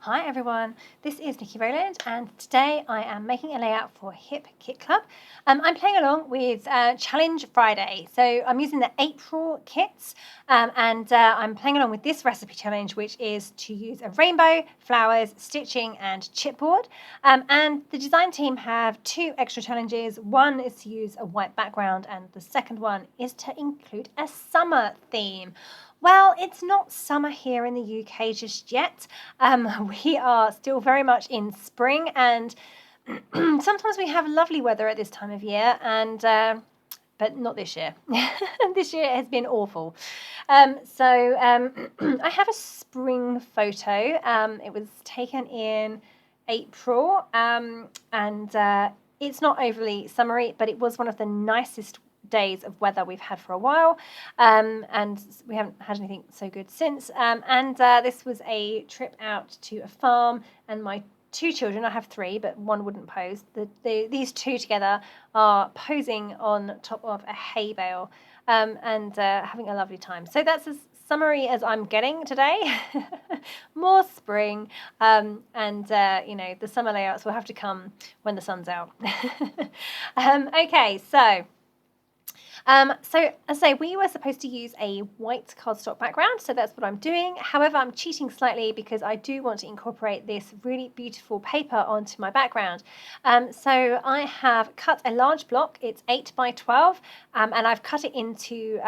Hi everyone, this is Nikki Rowland and today I am making a layout for Hip Kit Club. I'm playing along with Challenge Friday, so I'm using the April kits and I'm playing along with this recipe challenge, which is to use a rainbow, flowers, stitching and chipboard. And the design team have two extra challenges. One is to use a white background and the second one is to include a summer theme. Well, it's not summer here in the UK just yet. We are still very much in spring, and sometimes we have lovely weather at this time of year, and but not this year. This year has been awful. I have a spring photo. It was taken in April, and it's not overly summery, but it was one of the nicest days of weather we've had for a while, and we haven't had anything so good since. This was a trip out to a farm, and my two children, I have three, but one wouldn't pose. These two together are posing on top of a hay bale and having a lovely time. So that's as summery as I'm getting today. More spring, the summer layouts will have to come when the sun's out. Okay, so as I say, we were supposed to use a white cardstock background, so that's what I'm doing. However, I'm cheating slightly because I do want to incorporate this really beautiful paper onto my background. So I have cut a large block. It's 8 by 12, and I've cut it into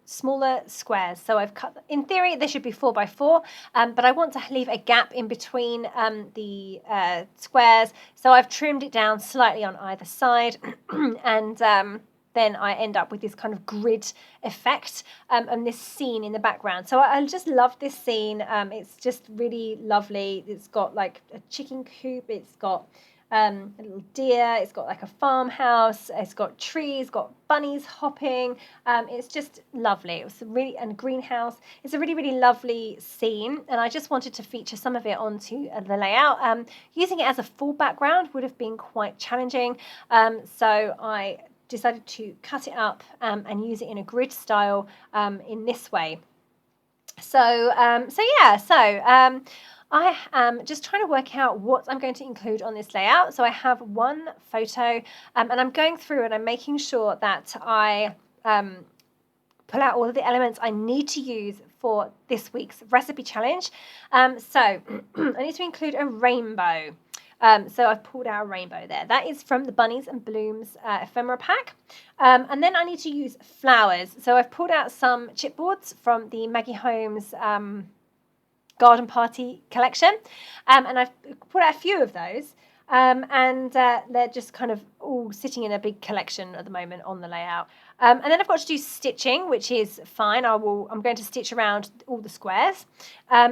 smaller squares. So I've cut, in theory, they should be 4 by 4, but I want to leave a gap in between the squares. So I've trimmed it down slightly on either side, and then I end up with this kind of grid effect and this scene in the background. So I just love this scene. It's just really lovely. It's got like a chicken coop. It's got a little deer. It's got like a farmhouse. It's got trees, got bunnies hopping. It's just lovely. It was and greenhouse. It's a really, really lovely scene. And I just wanted to feature some of it onto the layout. Using it as a full background would have been quite challenging. So I decided to cut it up and use it in a grid style in this way. I am just trying to work out what I'm going to include on this layout. So I have one photo and I'm going through and I'm making sure that I pull out all of the elements I need to use for this week's recipe challenge. I need to include a rainbow. So I've pulled out a rainbow there. That is from the Bunnies and Blooms ephemera pack. And then I need to use flowers. So I've pulled out some chipboards from the Maggie Holmes Garden Party collection. And I've pulled out a few of those. They're just kind of all sitting in a big collection at the moment on the layout. And then I've got to do stitching, which is fine. I'm going to stitch around all the squares. I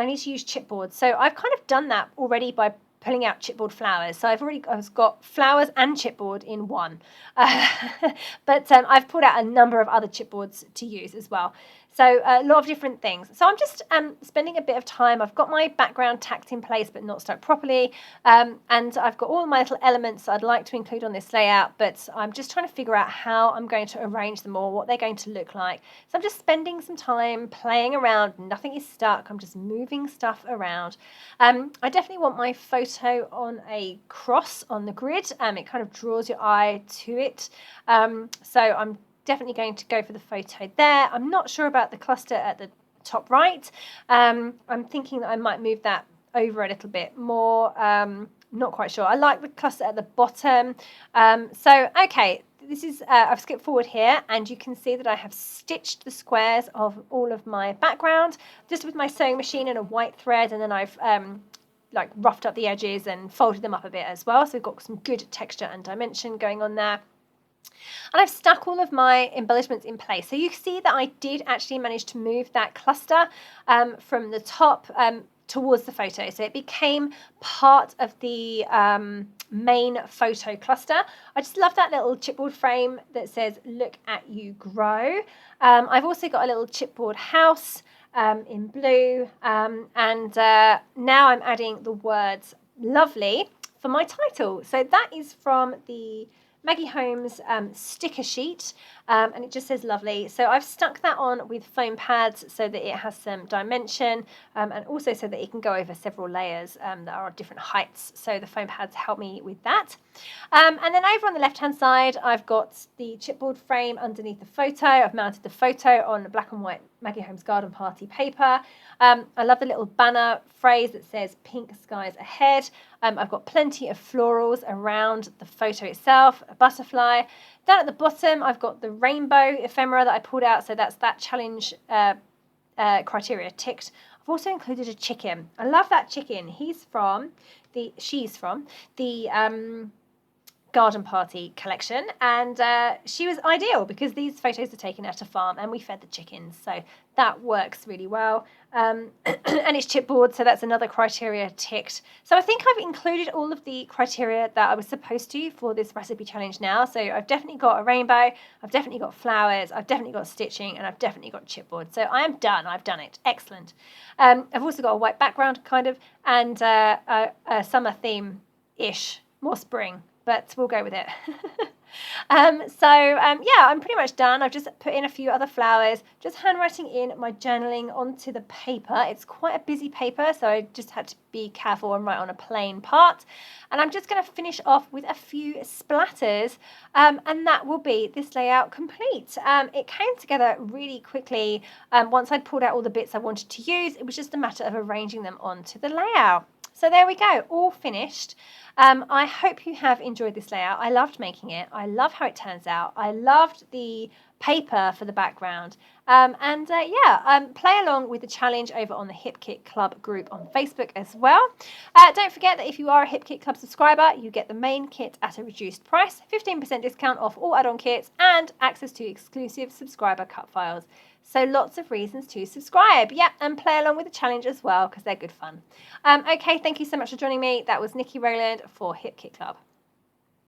need to use chipboard. So I've kind of done that already by pulling out chipboard flowers. So I've got flowers and chipboard in one. But I've pulled out a number of other chipboards to use as well. So a lot of different things. So I'm just spending a bit of time. I've got my background tacked in place but not stuck properly. And I've got all my little elements I'd like to include on this layout, but I'm just trying to figure out how I'm going to arrange them all, what they're going to look like. So I'm just spending some time playing around. Nothing is stuck. I'm just moving stuff around. I definitely want my photo on a cross on the grid. It kind of draws your eye to it. So I'm definitely going to go for the photo there. I'm not sure about the cluster at the top right. I'm thinking that I might move that over a little bit more. Not quite sure. I like the cluster at the bottom. Okay, this is I've skipped forward here and you can see that I have stitched the squares of all of my background just with my sewing machine and a white thread, and then I've like roughed up the edges and folded them up a bit as well. So we've got some good texture and dimension going on there. And I've stuck all of my embellishments in place. So you see that I did actually manage to move that cluster from the top towards the photo. So it became part of the main photo cluster. I just love that little chipboard frame that says, "Look at you grow." I've also got a little chipboard house in blue. Now I'm adding the words "lovely" for my title. So that is from the Maggie Holmes sticker sheet, and it just says lovely. So I've stuck that on with foam pads so that it has some dimension, and also so that it can go over several layers that are at different heights. So the foam pads help me with that. And then over on the left-hand side, I've got the chipboard frame underneath the photo. I've mounted the photo on black and white Maggie Holmes Garden Party paper. I love the little banner phrase that says "Pink skies ahead." I've got plenty of florals around the photo itself, a butterfly. Down at the bottom, I've got the rainbow ephemera that I pulled out, so that's that challenge criteria ticked. I've also included a chicken. I love that chicken. She's from the Garden Party collection, and she was ideal because these photos are taken at a farm and we fed the chickens, so that works really well. And it's chipboard, so that's another criteria ticked. So I think I've included all of the criteria that I was supposed to for this recipe challenge now. So I've definitely got a rainbow, I've definitely got flowers, I've definitely got stitching, and I've definitely got chipboard. So I am done. I've done it. Excellent. I've also got a white background kind of, and a summer theme-ish, more spring, but we'll go with it. Yeah, I'm pretty much done. I've just put in a few other flowers, just handwriting in my journaling onto the paper. It's quite a busy paper, so I just had to be careful and write on a plain part. And I'm just going to finish off with a few splatters, and that will be this layout complete. It came together really quickly. Once I'd pulled out all the bits I wanted to use, it was just a matter of arranging them onto the layout. So there we go, all finished. I hope you have enjoyed this layout. I loved making it. I love how it turns out. I loved the paper for the background. Play along with the challenge over on the Hip Kit Club group on Facebook as well. Don't forget that if you are a Hip Kit Club subscriber, you get the main kit at a reduced price, 15% discount off all add-on kits, and access to exclusive subscriber cut files. So lots of reasons to subscribe. Yeah, and play along with the challenge as well because they're good fun. Okay, thank you so much for joining me. That was Nikki Rowland for Hip Kit Club.